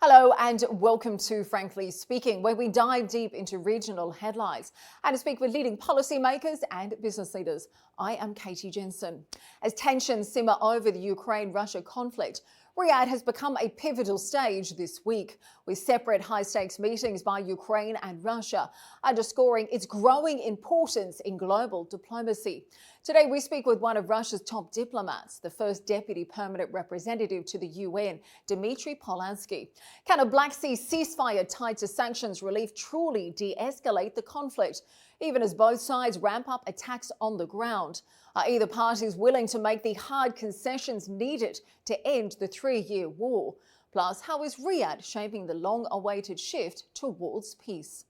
Hello and welcome to Frankly Speaking, where we dive deep into regional headlines and speak with leading policymakers and business leaders. I am Katie Jensen. As tensions simmer over the Ukraine-Russia conflict, Riyadh has become a pivotal stage this week, with separate high-stakes meetings by Ukraine and Russia, underscoring its growing importance in global diplomacy. Today, we speak with one of Russia's top diplomats, the first deputy permanent representative to the UN, Dmitry Polanskiy. Can a Black Sea ceasefire tied to sanctions relief truly de-escalate the conflict, even as both sides ramp up attacks on the ground? Are either parties willing to make the hard concessions needed to end the three-year war? Plus, how is Riyadh shaping the long-awaited shift towards peace?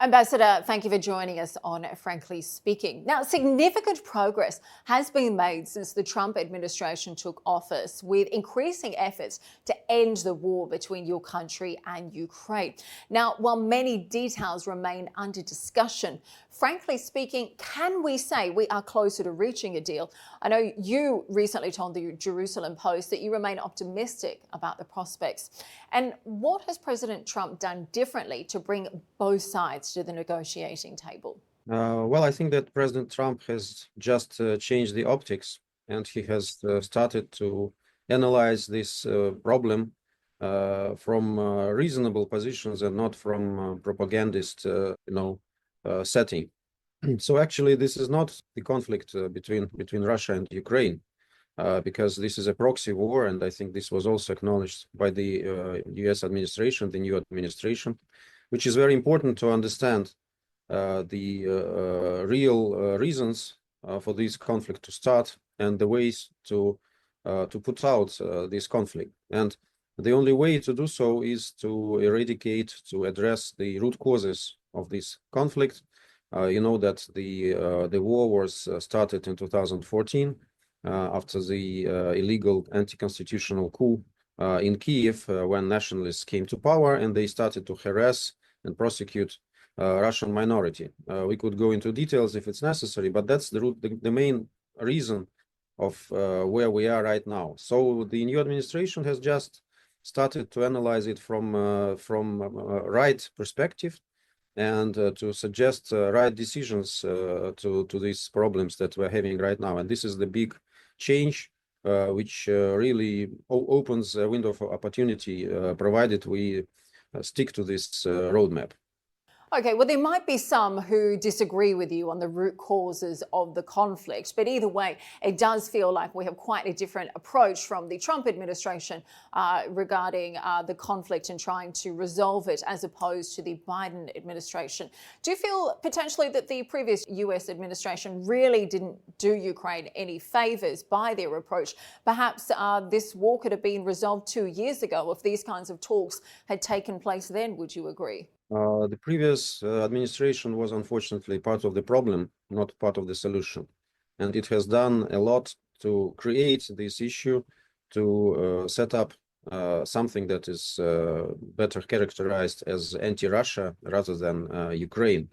Ambassador, thank you for joining us on Frankly Speaking. Now, significant progress has been made since the Trump administration took office, with increasing efforts to end the war between your country and Ukraine. Now, while many details remain under discussion, frankly speaking, can we say we are closer to reaching a deal? I know you recently told the Jerusalem Post that you remain optimistic about the prospects. And what has President Trump done differently to bring both sides to the negotiating table? Well, I think that President Trump has just changed the optics, and he has started to analyze this problem from reasonable positions and not from propagandist, setting. So actually, this is not the conflict between Russia and Ukraine, because this is a proxy war, and I think this was also acknowledged by the U.S. administration, the new administration, which is very important to understand the real reasons for this conflict to start and the ways to put out this conflict. And the only way to do so is to eradicate, to address the root causes of this conflict. You know that the war was started in 2014 after the illegal anti-constitutional coup in Kiev, when nationalists came to power and they started to harass and prosecute Russian minority. We could go into details if it's necessary, but that's the main reason of where we are right now. So the new administration has just started to analyze it from right perspective and to suggest right decisions to these problems that we're having right now. And this is the big change, which really opens a window of opportunity, provided we stick to this roadmap. Okay, well, there might be some who disagree with you on the root causes of the conflict, but either way, it does feel like we have quite a different approach from the Trump administration regarding the conflict and trying to resolve it, as opposed to the Biden administration. Do you feel potentially that the previous US administration really didn't do Ukraine any favors by their approach? Perhaps this war could have been resolved 2 years ago if these kinds of talks had taken place then, would you agree? The previous administration was unfortunately part of the problem, not part of the solution. And it has done a lot to create this issue, to set up something that is better characterized as anti-Russia rather than Ukraine.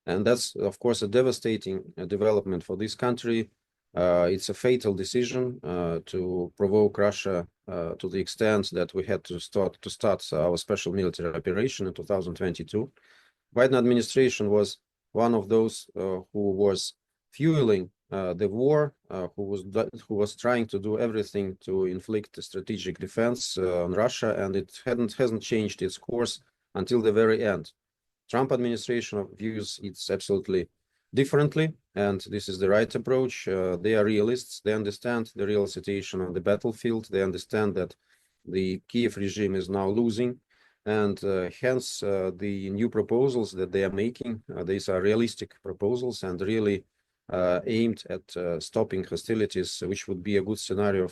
And that's, of course, a devastating development for this country. It's a fatal decision to provoke Russia to the extent that we had to start our special military operation in 2022. Biden administration was one of those who was fueling the war, who was trying to do everything to inflict a strategic defense on Russia, and it hasn't changed its course until the very end. Trump administration views it absolutely differently, and this is the right approach. They are realists. They understand the real situation on the battlefield. They understand that the Kiev regime is now losing, and hence the new proposals that they are making, these are realistic proposals and really aimed at stopping hostilities, which would be a good scenario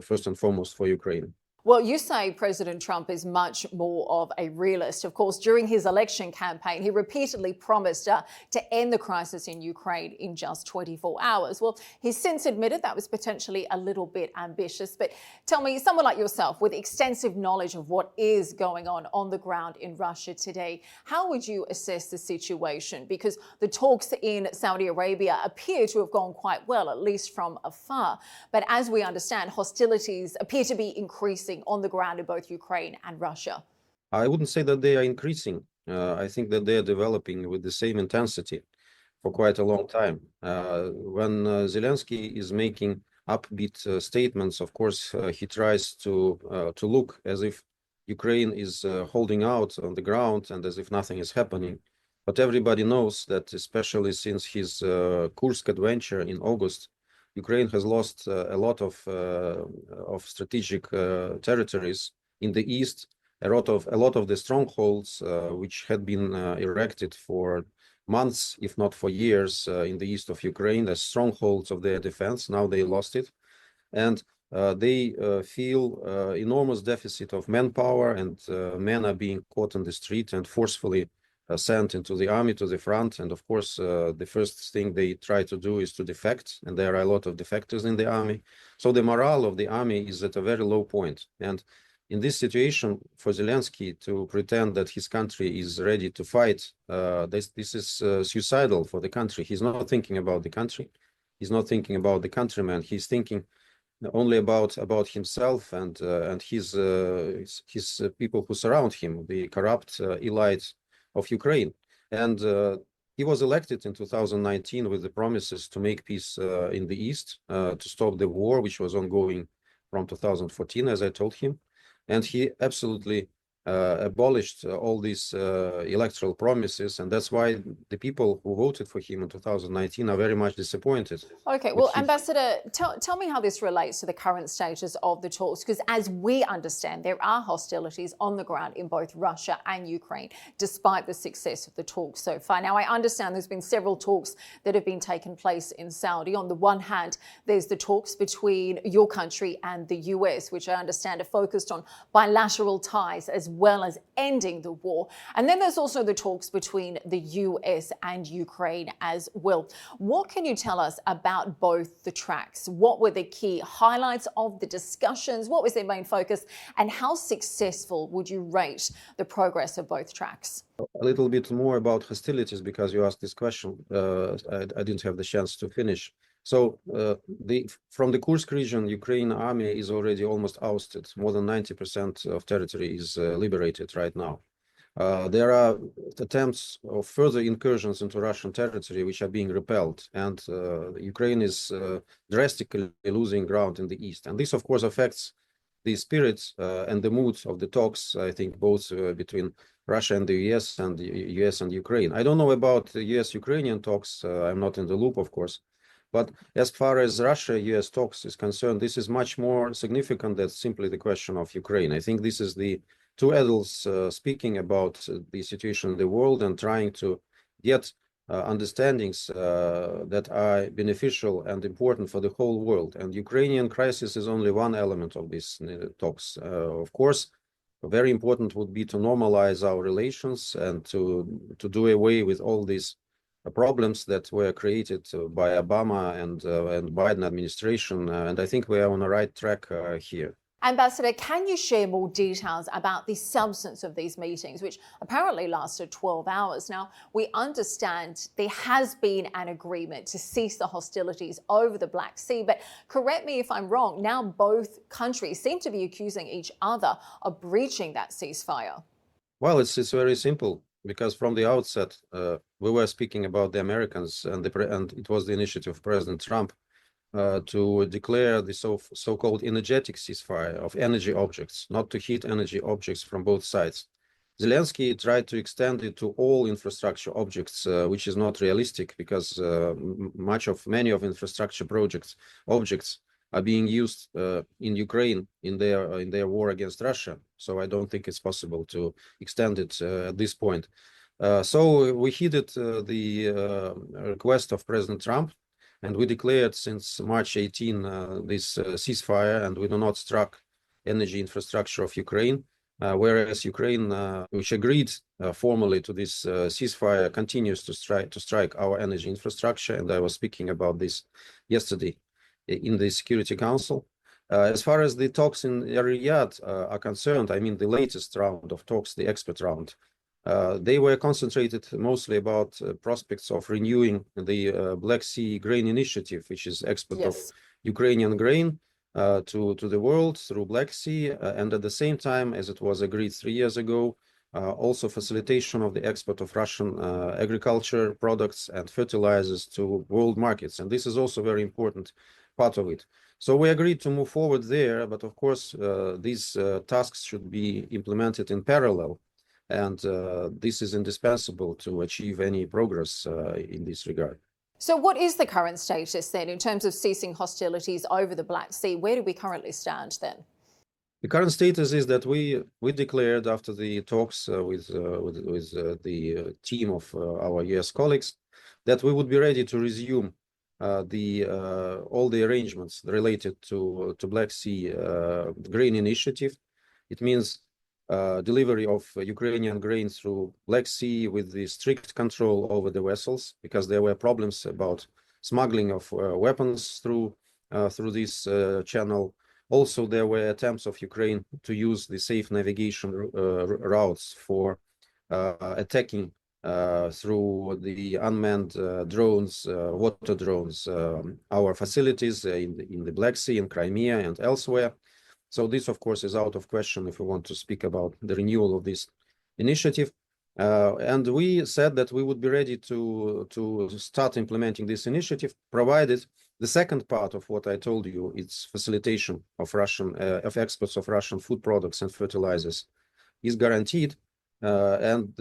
first and foremost for Ukraine. Well, you say President Trump is much more of a realist. Of course, during his election campaign, he repeatedly promised to end the crisis in Ukraine in just 24 hours. Well, he's since admitted that was potentially a little bit ambitious. But tell me, someone like yourself with extensive knowledge of what is going on the ground in Russia today, how would you assess the situation? Because the talks in Saudi Arabia appear to have gone quite well, at least from afar. But as we understand, hostilities appear to be increasing on the ground in both Ukraine and Russia. I wouldn't say that they are increasing. I think that they are developing with the same intensity for quite a long time. When Zelensky is making upbeat statements, of course, he tries to look as if Ukraine is holding out on the ground and as if nothing is happening. But everybody knows that, especially since his Kursk adventure in August, Ukraine has lost a lot of strategic territories in the east. A lot of the strongholds which had been erected for months, if not for years, in the east of Ukraine, the strongholds of their defense. Now they lost it, and they feel enormous deficit of manpower, and men are being caught on the street and forcefully sent into the army to the front. And of course, the first thing they try to do is to defect, and there are a lot of defectors in the army. So the morale of the army is at a very low point. And in this situation, for Zelensky to pretend that his country is ready to fight, this is suicidal for the country. He's not thinking about the country. He's not thinking about the countrymen. He's thinking only about himself and his people who surround him, the corrupt elite of Ukraine. And he was elected in 2019 with the promises to make peace in the East, to stop the war, which was ongoing from 2014, as I told him. And he absolutely abolished all these electoral promises, and that's why the people who voted for him in 2019 are very much disappointed. Okay, well, Ambassador, tell me how this relates to the current status of the talks, because as we understand, there are hostilities on the ground in both Russia and Ukraine, despite the success of the talks so far. Now, I understand there's been several talks that have been taking place in Saudi. On the one hand, there's the talks between your country and the US, which I understand are focused on bilateral ties as well as ending the war. And then there's also the talks between the US and Ukraine as well. What can you tell us about both the tracks? What were the key highlights of the discussions? What was their main focus? And how successful would you rate the progress of both tracks? A little bit more about hostilities, because you asked this question. I didn't have the chance to finish. So from the Kursk region, Ukraine army is already almost ousted. More than 90% of territory is liberated right now. There are attempts of further incursions into Russian territory which are being repelled, and Ukraine is drastically losing ground in the east. And this, of course, affects the spirit and the mood of the talks, I think, both between Russia and the US and the US and Ukraine. I don't know about the US-Ukrainian talks. I'm not in the loop, of course. But as far as Russia-US talks is concerned, this is much more significant than simply the question of Ukraine. I think this is the two adults speaking about the situation in the world and trying to get understandings that are beneficial and important for the whole world. And Ukrainian crisis is only one element of these talks. Of course, very important would be to normalize our relations and to do away with all these problems that were created by Obama and Biden administration, and I think we are on the right track here. Ambassador, can you share more details about the substance of these meetings, which apparently lasted 12 hours? Now, we understand there has been an agreement to cease the hostilities over the Black Sea, but correct me if I'm wrong, now both countries seem to be accusing each other of breaching that ceasefire. Well, it's very simple. Because from the outset, we were speaking about the Americans, and it was the initiative of President Trump to declare the so-called energetic ceasefire of energy objects, not to hit energy objects from both sides. Zelensky tried to extend it to all infrastructure objects, which is not realistic, because many of infrastructure objects are being used in Ukraine in their war against Russia. So I don't think it's possible to extend it at this point. So we heeded the request of President Trump, and we declared since March 18 this ceasefire, and we do not strike energy infrastructure of Ukraine, whereas Ukraine, which agreed formally to this ceasefire, continues to strike our energy infrastructure. And I was speaking about this yesterday in the Security Council. As far as the talks in Riyadh are concerned, I mean, the latest round of talks, the expert round, they were concentrated mostly about prospects of renewing the Black Sea Grain Initiative, which is export of Ukrainian grain to the world through Black Sea, and at the same time, as it was agreed 3 years ago, also facilitation of the export of Russian agriculture products and fertilizers to world markets. And this is also very important part of it. So we agreed to move forward there, but of course, these tasks should be implemented in parallel. And this is indispensable to achieve any progress in this regard. So what is the current status then in terms of ceasing hostilities over the Black Sea? Where do we currently stand then? The current status is that we declared after the talks with the team of our US colleagues that we would be ready to resume all the arrangements related to Black Sea Grain Initiative. It means delivery of Ukrainian grain through Black Sea with the strict control over the vessels, because there were problems about smuggling of weapons through this channel. Also, there were attempts of Ukraine to use the safe navigation routes for attacking through the unmanned drones, water drones, our facilities in the Black Sea, in Crimea and elsewhere. So this, of course, is out of question if we want to speak about the renewal of this initiative. And we said that we would be ready to start implementing this initiative, provided the second part of what I told you, it's facilitation of exports of Russian food products and fertilizers, is guaranteed, and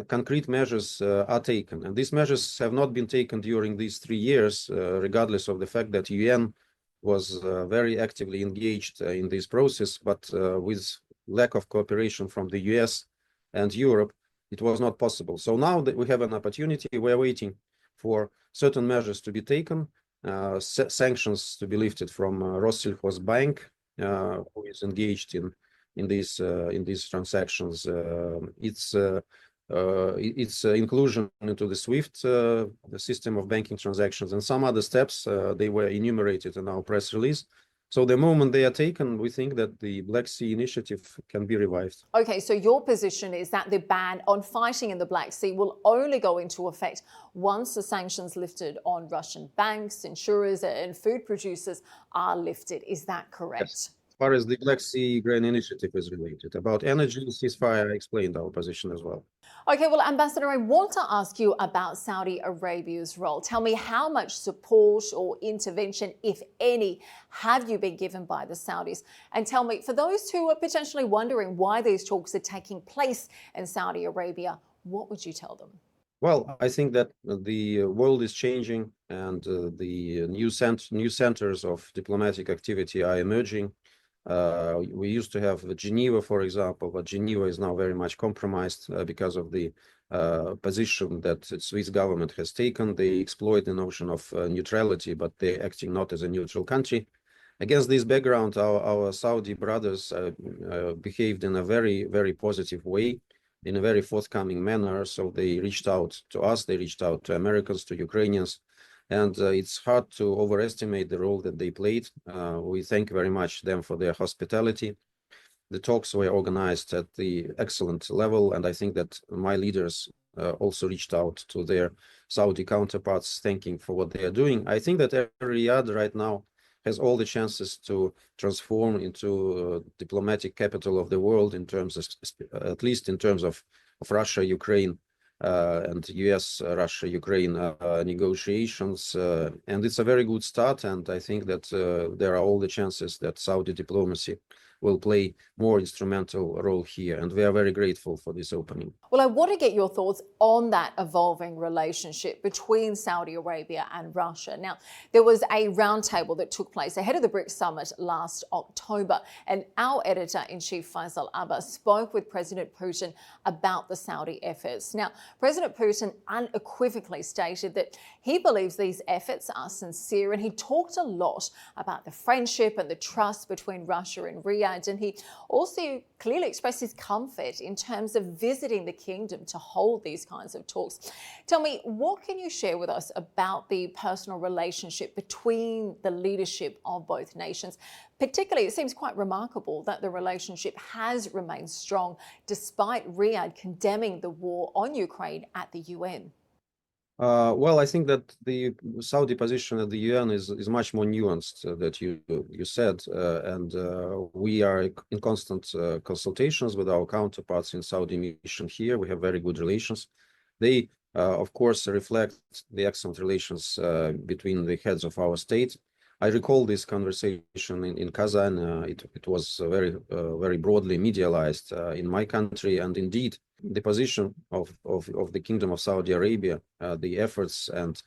concrete measures are taken. And these measures have not been taken during these 3 years, regardless of the fact that UN was very actively engaged in this process, but with lack of cooperation from the US and Europe, it was not possible. So now that we have an opportunity, we're waiting for certain measures to be taken, sanctions to be lifted from Rossельхозbank, who is engaged in these transactions. Its inclusion into the SWIFT the system of banking transactions, and some other steps. They were enumerated in our press release. So the moment they are taken, we think that the Black Sea Initiative can be revived. Okay, so your position is that the ban on fighting in the Black Sea will only go into effect once the sanctions lifted on Russian banks, insurers and food producers are lifted. Is that correct? Yes. As far as the Black Sea Grain Initiative is related. About energy ceasefire, I explained our position as well. Okay, well, Ambassador, I want to ask you about Saudi Arabia's role. Tell me, how much support or intervention, if any, have you been given by the Saudis? And tell me, for those who are potentially wondering why these talks are taking place in Saudi Arabia, what would you tell them? Well, I think that the world is changing, and the new centers of diplomatic activity are emerging. We used to have Geneva, for example, but Geneva is now very much compromised because of the position that the Swiss government has taken. They exploit the notion of neutrality, but they're acting not as a neutral country. Against this background, our Saudi brothers behaved in a very, very positive way, in a very forthcoming manner. So they reached out to us, they reached out to Americans, to Ukrainians. And it's hard to overestimate the role that they played. We thank very much them for their hospitality. The talks were organized at the excellent level, and I think that my leaders also reached out to their Saudi counterparts, thanking for what they are doing. I think that Riyadh right now has all the chances to transform into diplomatic capital of the world in terms of, at least in terms of Russia, Ukraine, and US-Russia-Ukraine negotiations. And it's a very good start. And I think that there are all the chances that Saudi diplomacy will play more instrumental role here. And we are very grateful for this opening. Well, I want to get your thoughts on that evolving relationship between Saudi Arabia and Russia. Now, there was a roundtable that took place ahead of the BRICS summit last October, and our editor-in-chief Faisal Abba spoke with President Putin about the Saudi efforts. Now, President Putin unequivocally stated that he believes these efforts are sincere, and he talked a lot about the friendship and the trust between Russia and Riyadh, and he also clearly expressed his comfort in terms of visiting the kingdom to hold these kinds of talks. Tell me, what can you share with us about the personal relationship between the leadership of both nations? Particularly, it seems quite remarkable that the relationship has remained strong despite Riyadh condemning the war on Ukraine at the UN. Well, I think that the Saudi position at the UN is much more nuanced that you said, and we are in constant consultations with our counterparts in Saudi mission here. We have very good relations. They, of course, reflect the excellent relations between the heads of our state. I recall this conversation in Kazan. It was very broadly medialized in my country, and indeed, the position of the Kingdom of Saudi Arabia, the efforts and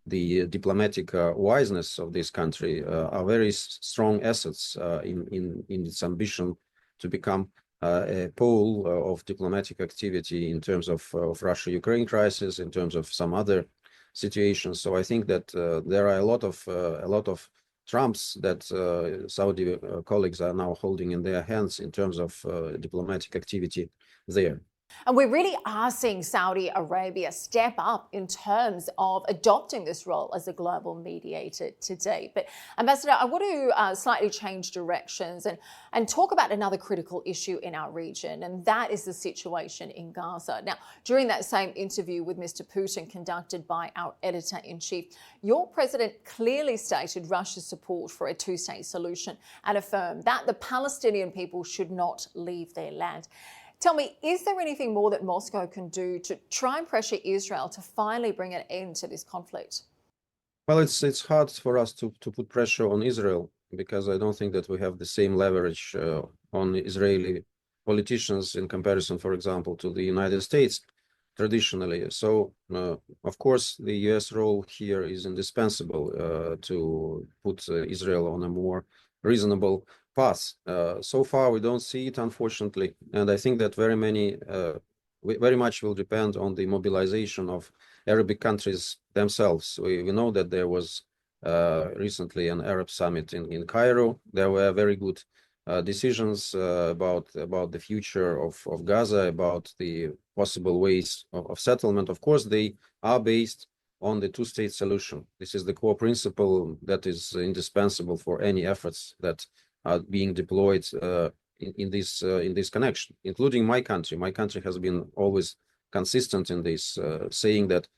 the diplomatic wiseness of this country are very strong assets in its ambition to become a pole of diplomatic activity in terms of Russia-Ukraine crisis, in terms of some other situations. So I think that there are a lot of trumps that Saudi colleagues are now holding in their hands in terms of diplomatic activity there. And we really are seeing Saudi Arabia step up in terms of adopting this role as a global mediator today. But Ambassador, I want to slightly change directions and talk about another critical issue in our region, and that is the situation in Gaza. Now, during that same interview with Mr. Putin conducted by our editor-in-chief, your president clearly stated Russia's support for a two-state solution and affirmed that the Palestinian people should not leave their land. Tell me, is there anything more that Moscow can do to try and pressure Israel to finally bring an end to this conflict? Well, it's hard for us to put pressure on Israel because I don't think that we have the same leverage on Israeli politicians in comparison, for example, to the United States traditionally. So, of course, the US role here is indispensable to put Israel on a more reasonable path. So far, we don't see it, unfortunately, and I think that very much will depend on the mobilization of Arabic countries themselves. We know that there was recently an Arab summit in Cairo. There were very good decisions about the future of Gaza, about the possible ways of settlement. Of course, they are based on the two-state solution. This is the core principle that is indispensable for any efforts that are being deployed in this connection, including my country. My country has been always consistent in this, saying that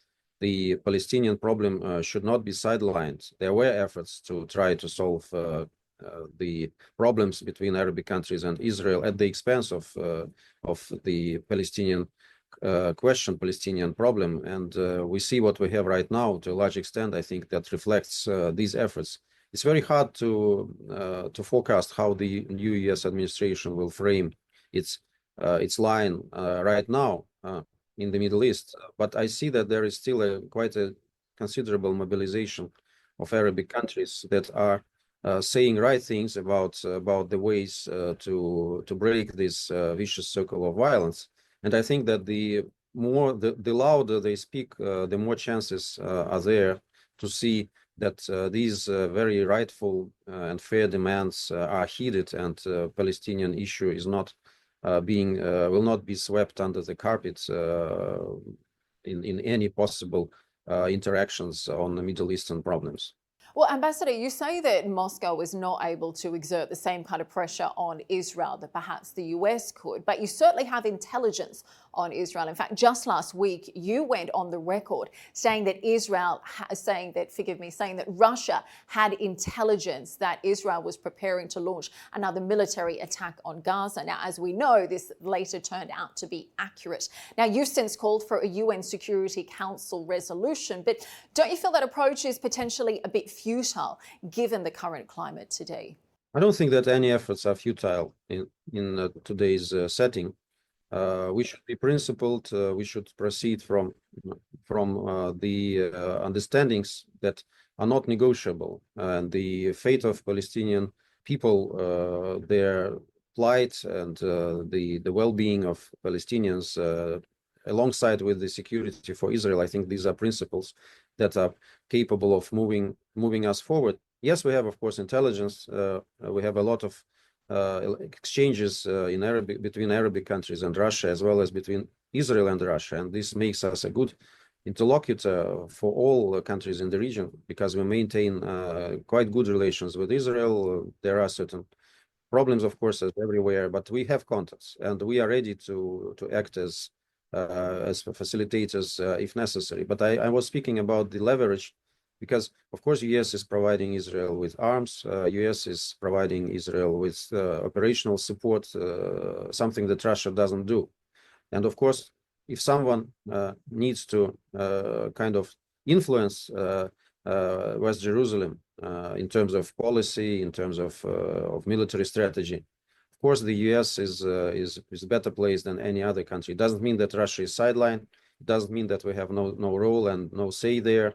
the Palestinian problem should not be sidelined. There were efforts to try to solve the problems between Arabic countries and Israel at the expense of the Palestinian question, Palestinian problem. And we see what we have right now to a large extent. I think that reflects these efforts. It's very hard to forecast how the new U.S. administration will frame its line right now in the Middle East. But I see that there is still quite a considerable mobilization of Arabic countries that are saying right things about the ways to break this vicious circle of violence. And I think that the louder they speak, the more chances are there to see that these very rightful and fair demands are heeded, and Palestinian issue is not will not be swept under the carpet in any possible interactions on the Middle Eastern problems. Well, Ambassador, you say that Moscow is not able to exert the same kind of pressure on Israel that perhaps the US could, but you certainly have intelligence on Israel. In fact, just last week, you went on the record saying that saying that Russia had intelligence that Israel was preparing to launch another military attack on Gaza. Now, as we know, this later turned out to be accurate. Now, you've since called for a UN Security Council resolution, but don't you feel that approach is potentially a bit futile given the current climate today? I don't think that any efforts are futile in today's setting. We should be principled. We should proceed from the understandings that are not negotiable. And the fate of Palestinian people, their plight, and the well-being of Palestinians alongside with the security for Israel. I think these are principles that are capable of moving us forward. Yes, we have, of course, intelligence. We have a lot of exchanges between Arabic countries and Russia, as well as between Israel and Russia, and this makes us a good interlocutor for all countries in the region, because we maintain quite good relations with Israel. There are certain problems, of course, as everywhere, but we have contacts, and we are ready to act as facilitators if necessary. But I was speaking about the leverage, because of course US is providing Israel with arms, US is providing Israel with operational support, something that Russia doesn't do. And of course, if someone needs to kind of influence West Jerusalem in terms of policy, in terms of military strategy, of course, the US is better placed than any other country. It doesn't mean that Russia is sidelined. It doesn't mean that we have no role and no say there.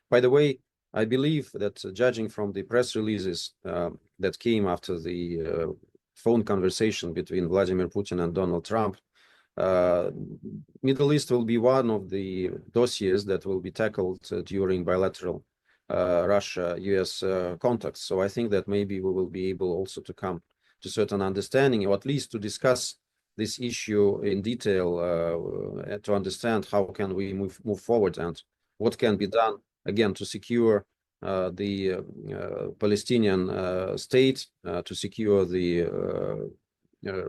By the way, I believe that judging from the press releases that came after the phone conversation between Vladimir Putin and Donald Trump, Middle East will be one of the dossiers that will be tackled during bilateral Russia-US contacts. So I think that maybe we will be able also to come to certain understanding, or at least to discuss this issue in detail, to understand how can we move forward and what can be done, again, to secure the Palestinian state, to secure the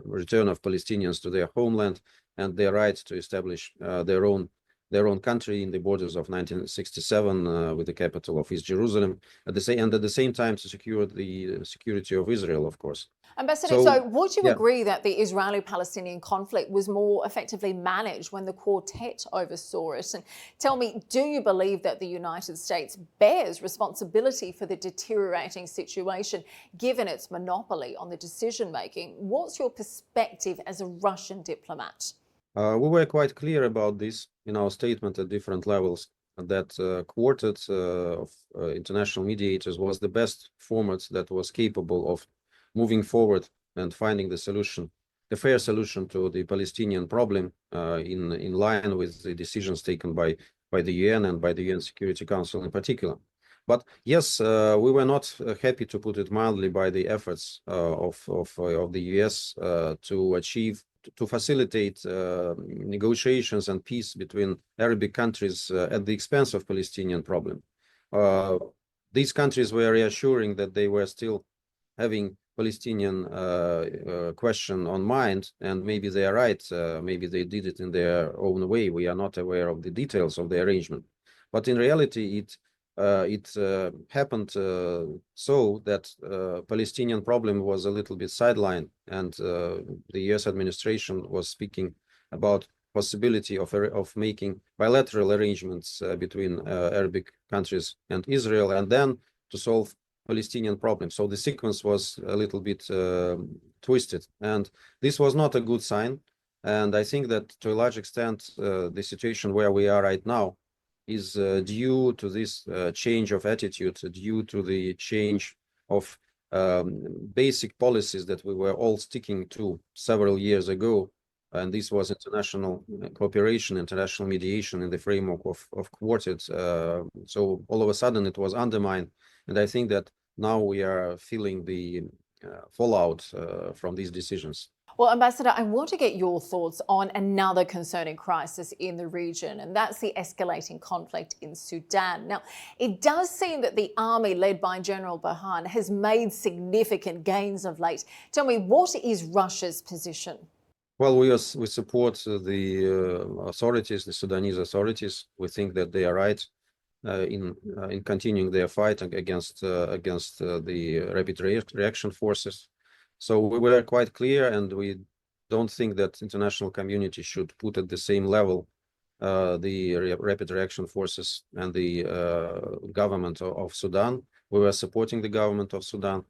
return of Palestinians to their homeland and their right to establish their own country in the borders of 1967 with the capital of East Jerusalem, at the same time to secure the security of Israel, of course. Ambassador, so would you agree that the Israeli-Palestinian conflict was more effectively managed when the quartet oversaw it? And tell me, do you believe that the United States bears responsibility for the deteriorating situation, given its monopoly on the decision-making? What's your perspective as a Russian diplomat? We were quite clear about this in our statement at different levels, that quartet of international mediators was the best format that was capable of moving forward and finding the solution, the fair solution to the Palestinian problem in line with the decisions taken by the UN and by the UN Security Council in particular. But yes, we were not happy, to put it mildly, by the efforts of the US to facilitate negotiations and peace between Arabic countries at the expense of Palestinian problem. These countries were reassuring that they were still having Palestinian question on mind, and maybe they are right. Maybe they did it in their own way. We are not aware of the details of the arrangement, but in reality, it happened so that Palestinian problem was a little bit sidelined, and the US administration was speaking about possibility of making bilateral arrangements between Arabic countries and Israel, and then to solve Palestinian problem. So the sequence was a little bit twisted, and this was not a good sign. And I think that to a large extent, the situation where we are right now is due to this change of attitude, due to the change of basic policies that we were all sticking to several years ago. And this was international cooperation, international mediation in the framework of quartets. So all of a sudden it was undermined. And I think that now we are feeling the fallout from these decisions. Well, Ambassador, I want to get your thoughts on another concerning crisis in the region, and that's the escalating conflict in Sudan. Now, it does seem that the army led by General Burhan has made significant gains of late. Tell me, what is Russia's position? Well, we support the authorities, the Sudanese authorities. We think that they are right in continuing their fight against the rapid reaction forces. So we were quite clear, and we don't think that international community should put at the same level the rapid reaction forces and the government of Sudan. We were supporting the government of Sudan.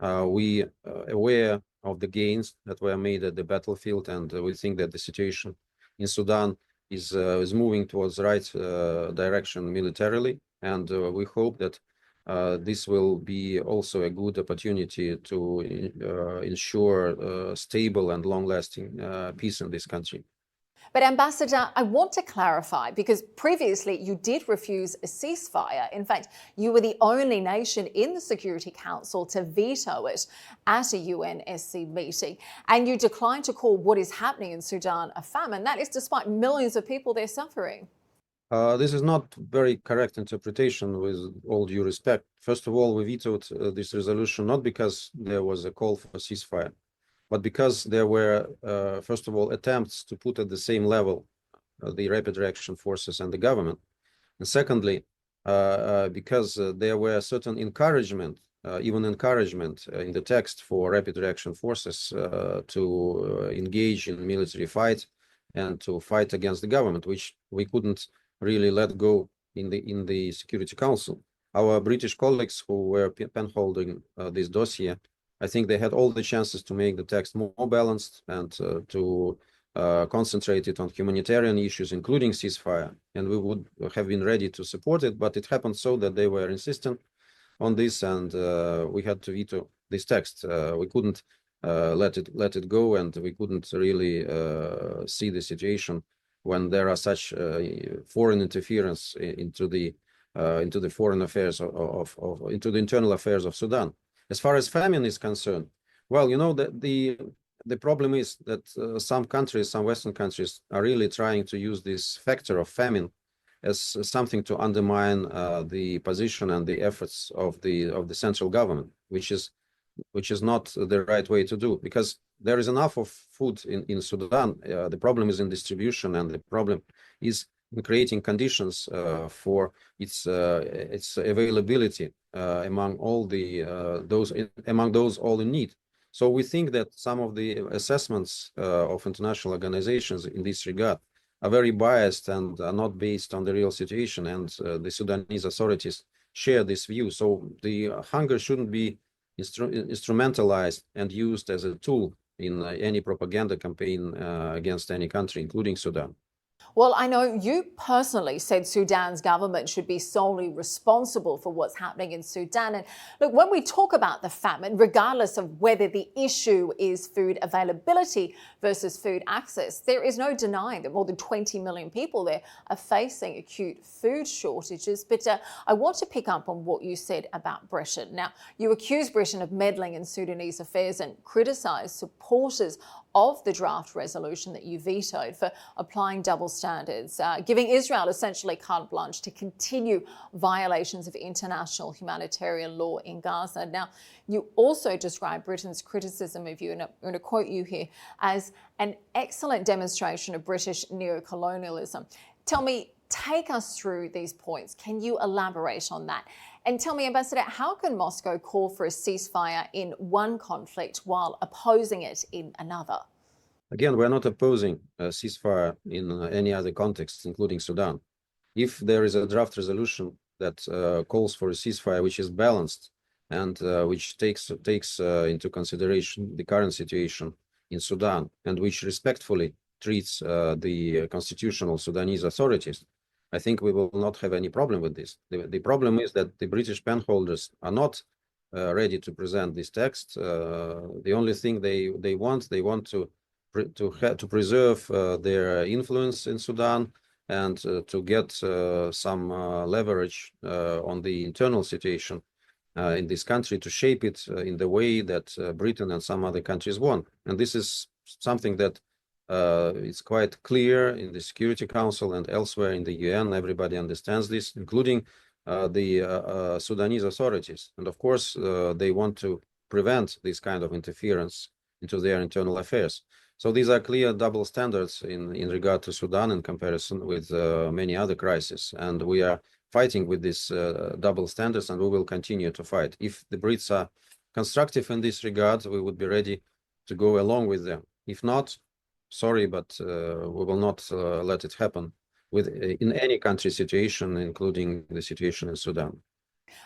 We aware of the gains that were made at the battlefield, and we think that the situation in Sudan is moving towards the right direction militarily, and we hope that this will be also a good opportunity to ensure stable and long-lasting peace in this country. But Ambassador, I want to clarify, because previously you did refuse a ceasefire. In fact, you were the only nation in the Security Council to veto it at a UNSC meeting. And you declined to call what is happening in Sudan a famine. That is despite millions of people there suffering. This is not very correct interpretation, with all due respect. First of all, we vetoed this resolution not because there was a call for a ceasefire, but because there were, first of all, attempts to put at the same level the rapid reaction forces and the government. And secondly, because there were certain encouragement, even encouragement in the text for rapid reaction forces to engage in military fight and to fight against the government, which we couldn't really let go in the Security Council. Our British colleagues who were pen-holding this dossier, I think they had all the chances to make the text more balanced and to concentrate it on humanitarian issues, including ceasefire, and we would have been ready to support it, but it happened so that they were insistent on this, and we had to veto this text. We couldn't let it go, and we couldn't really see the situation when there are such foreign interference into the foreign affairs into the internal affairs of Sudan. As far as famine is concerned, well, you know, the problem is that some countries, some Western countries, are really trying to use this factor of famine as something to undermine the position and the efforts of the central government, which is not the right way to do, because there is enough of food in Sudan. The problem is in distribution, and the problem is in creating conditions for its availability among all those all in need. So we think that some of the assessments of international organizations in this regard are very biased and are not based on the real situation, and the Sudanese authorities share this view. So the hunger shouldn't be instrumentalized and used as a tool in any propaganda campaign against any country, including Sudan. Well, I know you personally said Sudan's government should be solely responsible for what's happening in Sudan. And look, when we talk about the famine, regardless of whether the issue is food availability versus food access, there is no denying that more than 20 million people there are facing acute food shortages. But I want to pick up on what you said about Britain. Now, you accused Britain of meddling in Sudanese affairs and criticised supporters of the draft resolution that you vetoed for applying double standards, giving Israel essentially carte blanche to continue violations of international humanitarian law in Gaza. Now, you also described Britain's criticism of you, and I'm going to quote you here, as an excellent demonstration of British neocolonialism. Tell me, take us through these points. Can you elaborate on that? And tell me, Ambassador, how can Moscow call for a ceasefire in one conflict while opposing it in another? Again, we're not opposing a ceasefire in any other context, including Sudan. If there is a draft resolution that calls for a ceasefire which is balanced and which takes into consideration the current situation in Sudan, and which respectfully treats the constitutional Sudanese authorities, I think we will not have any problem with this. The problem is that the British penholders are not ready to present this text. The only thing they want to preserve their influence in Sudan and to get some leverage on the internal situation in this country, to shape it in the way that Britain and some other countries want. And this is something that it's quite clear in the Security Council and elsewhere in the UN. Everybody understands this, including the Sudanese authorities. And of course, they want to prevent this kind of interference into their internal affairs. So these are clear double standards in regard to Sudan in comparison with many other crises. And we are fighting with these double standards, and we will continue to fight. If the Brits are constructive in this regard, we would be ready to go along with them. If not, sorry, but we will not let it happen in any country situation, including the situation in Sudan.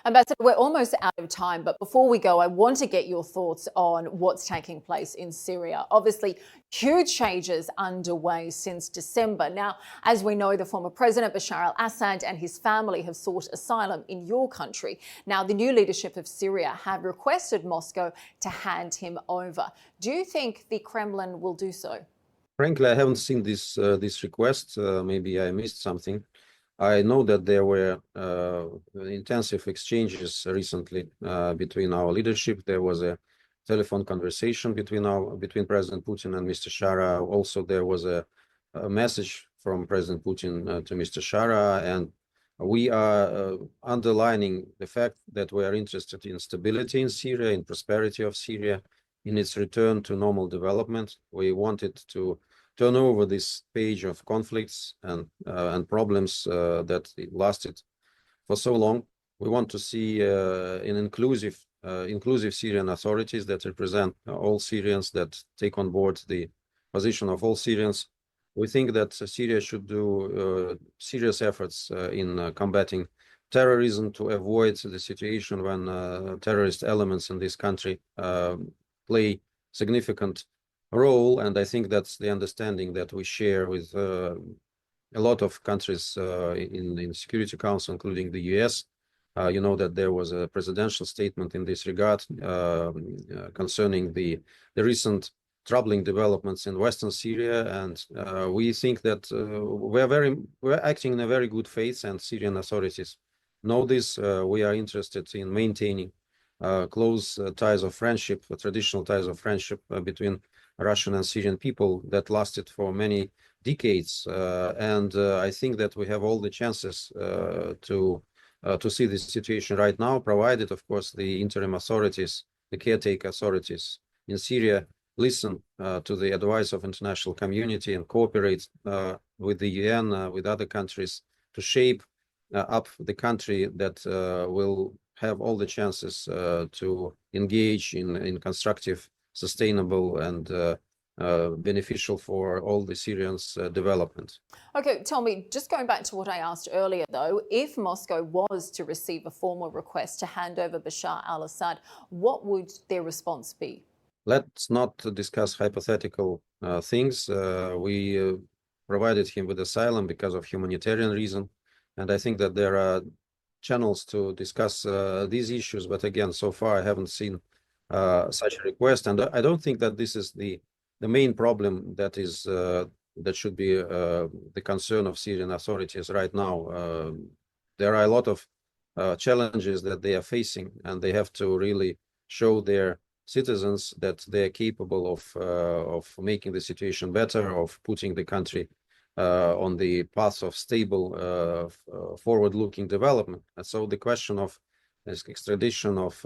Ambassador, we're almost out of time, but before we go, I want to get your thoughts on what's taking place in Syria. Obviously, huge changes underway since December. Now, as we know, the former president Bashar al-Assad and his family have sought asylum in your country. Now, the new leadership of Syria have requested Moscow to hand him over. Do you think the Kremlin will do so? Frankly, I haven't seen this request. Maybe I missed something. I know that there were intensive exchanges recently between our leadership. There was a telephone conversation between President Putin and Mr. Shara. Also, there was a message from President Putin to Mr. Shara, and we are underlining the fact that we are interested in stability in Syria, in prosperity of Syria, in its return to normal development. We wanted to turn over this page of conflicts and problems that lasted for so long. We want to see an inclusive Syrian authorities that represent all Syrians, that take on board the position of all Syrians. We think that Syria should do serious efforts in combating terrorism to avoid the situation when terrorist elements in this country play significant role. And I think that's the understanding that we share with a lot of countries in the Security Council, including the US. You know that there was a presidential statement in this regard concerning the recent troubling developments in Western Syria, and we think that we're acting in a very good faith, and Syrian authorities know this. We are interested in maintaining close ties of friendship, traditional ties of friendship between Russian and Syrian people that lasted for many decades, and I think that we have all the chances to see this situation right now, provided, of course, the interim authorities, the caretaker authorities in Syria listen to the advice of international community and cooperate with the UN, with other countries, to shape up the country that will have all the chances to engage in constructive, sustainable, and beneficial for all the Syrians' development. Okay, tell me, just going back to what I asked earlier though, if Moscow was to receive a formal request to hand over Bashar al-Assad, what would their response be? Let's not discuss hypothetical things. We provided him with asylum because of humanitarian reason, and I think that there are channels to discuss these issues. But again, so far I haven't seen such a request, and I don't think that this is the main problem that is that should be the concern of Syrian authorities right now. There are a lot of challenges that they are facing, and they have to really show their citizens that they are capable of making the situation better, of putting the country on the path of stable, forward-looking development. And so the question of extradition of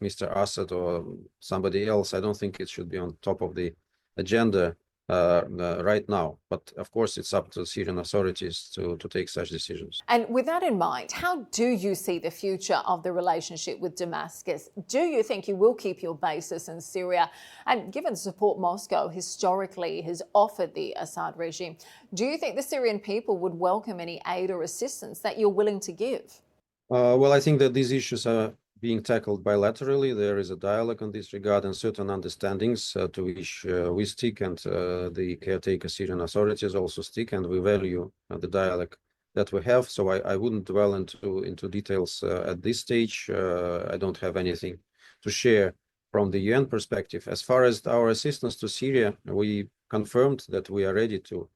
Mr. Assad or somebody else, I don't think it should be on top of the agenda right now. But of course, it's up to Syrian authorities to take such decisions. And with that in mind, how do you see the future of the relationship with Damascus? Do you think you will keep your bases in Syria? And given the support Moscow historically has offered the Assad regime, do you think the Syrian people would welcome any aid or assistance that you're willing to give? Well, I think that these issues are being tackled bilaterally. There is a dialogue in this regard and certain understandings to which we stick, and the caretaker Syrian authorities also stick, and we value the dialogue that we have. So I wouldn't dwell into details at this stage. I don't have anything to share from the UN perspective. As far as our assistance to Syria, we confirmed that we are ready to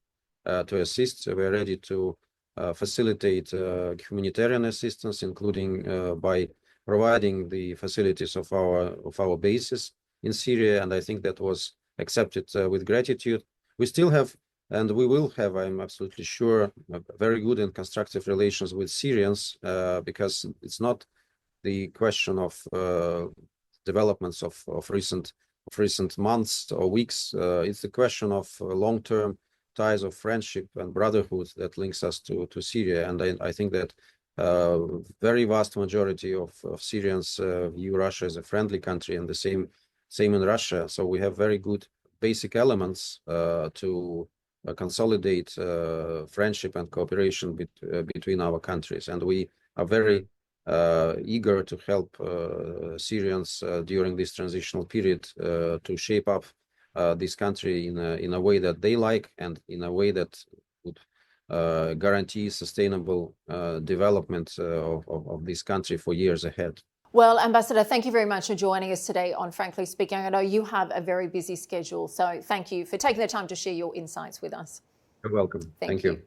assist. We are ready to facilitate humanitarian assistance, including by providing the facilities of our bases in Syria, and I think that was accepted with gratitude. We still have, and we will have, I'm absolutely sure, very good and constructive relations with Syrians, because it's not the question of developments of recent months or weeks. It's the question of long-term ties of friendship and brotherhood that links us to Syria, and I think that very vast majority of Syrians view Russia as a friendly country, and the same in Russia. So we have very good basic elements to consolidate friendship and cooperation between our countries, and we are very eager to help Syrians during this transitional period to shape up this country in a way that they like, and in a way that would guarantee sustainable development of this country for years ahead. Well, Ambassador, thank you very much for joining us today on Frankly Speaking. I know you have a very busy schedule, so thank you for taking the time to share your insights with us. You're welcome. Thank you. you.